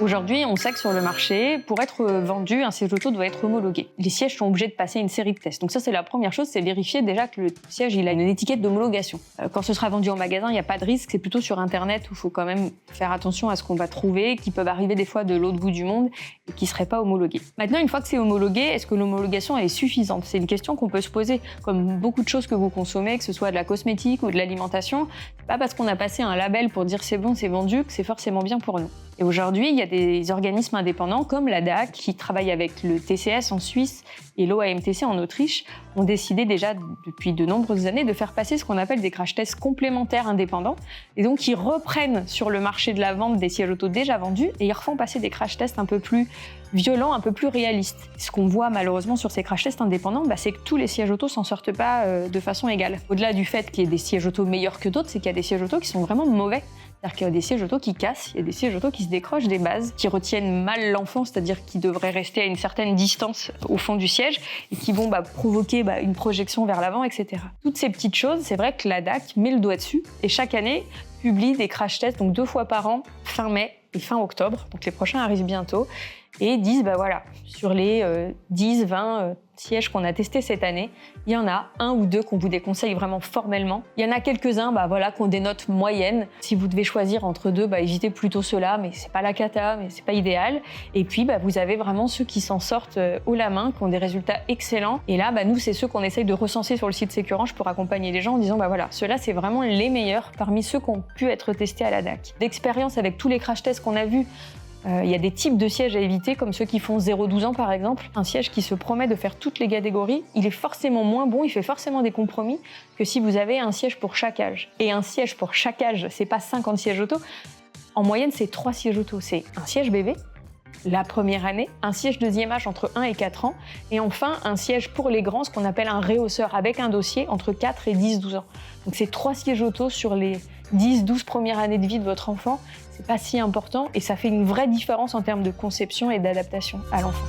Aujourd'hui, on sait que sur le marché, pour être vendu, un siège auto doit être homologué. Les sièges sont obligés de passer une série de tests. Donc ça, c'est la première chose, c'est vérifier déjà que le siège il a une étiquette d'homologation. Quand ce sera vendu en magasin, il n'y a pas de risque, c'est plutôt sur Internet où il faut quand même faire attention à ce qu'on va trouver, qui peuvent arriver des fois de l'autre bout du monde et qui ne seraient pas homologués. Maintenant, une fois que c'est homologué, est-ce que l'homologation est suffisante? C'est une question qu'on peut se poser. Comme beaucoup de choses que vous consommez, que ce soit de la cosmétique ou de l'alimentation, c'est pas parce qu'on a passé un label pour dire c'est bon, c'est vendu, que c'est forcément bien pour nous. Et aujourd'hui, il y a des organismes indépendants comme la DAC qui travaillent avec le TCS en Suisse et l'OAMTC en Autriche ont décidé déjà depuis de nombreuses années de faire passer ce qu'on appelle des crash tests complémentaires indépendants. Et donc, ils reprennent sur le marché de la vente des sièges auto déjà vendus et ils refont passer des crash tests un peu plus violents, un peu plus réalistes. Ce qu'on voit malheureusement sur ces crash tests indépendants, c'est que tous les sièges auto s'en sortent pas de façon égale. Au-delà du fait qu'il y ait des sièges auto meilleurs que d'autres, c'est qu'il y a des sièges auto qui sont vraiment mauvais. C'est-à-dire qu'il y a des sièges auto qui cassent, il y a des sièges auto qui se décrochent des bases, qui retiennent mal l'enfant, c'est-à-dire qui devraient rester à une certaine distance au fond du siège et qui vont provoquer une projection vers l'avant, etc. Toutes ces petites choses, c'est vrai que la DAC met le doigt dessus et chaque année publie des crash tests, donc 2 fois par an, fin mai et fin octobre, donc les prochains arrivent bientôt, et disent sur les 10, 20 sièges qu'on a testés cette année, il y en a 1 ou 2 qu'on vous déconseille vraiment formellement. Il y en a quelques-uns qui ont des notes moyennes. Si vous devez choisir entre 2, évitez plutôt ceux-là, mais c'est pas la cata, mais c'est pas idéal. Et puis vous avez vraiment ceux qui s'en sortent haut la main, qui ont des résultats excellents. Et là, nous, c'est ceux qu'on essaye de recenser sur le site Sécurange pour accompagner les gens en disant ceux-là, c'est vraiment les meilleurs parmi ceux qui ont pu être testés à la DAC. D'expérience avec tous les crash tests qu'on a vus, il y a des types de sièges à éviter, comme ceux qui font 0-12 ans par exemple. Un siège qui se promet de faire toutes les catégories, il est forcément moins bon, il fait forcément des compromis que si vous avez un siège pour chaque âge. Et un siège pour chaque âge, c'est pas 50 sièges auto. En moyenne, c'est 3 sièges auto. C'est un siège bébé, la première année, un siège deuxième âge entre 1 et 4 ans, et enfin un siège pour les grands, ce qu'on appelle un réhausseur avec un dossier entre 4 et 10-12 ans. Donc c'est 3 sièges auto sur les 10-12 premières années de vie de votre enfant. C'est pas si important et ça fait une vraie différence en termes de conception et d'adaptation à l'enfant.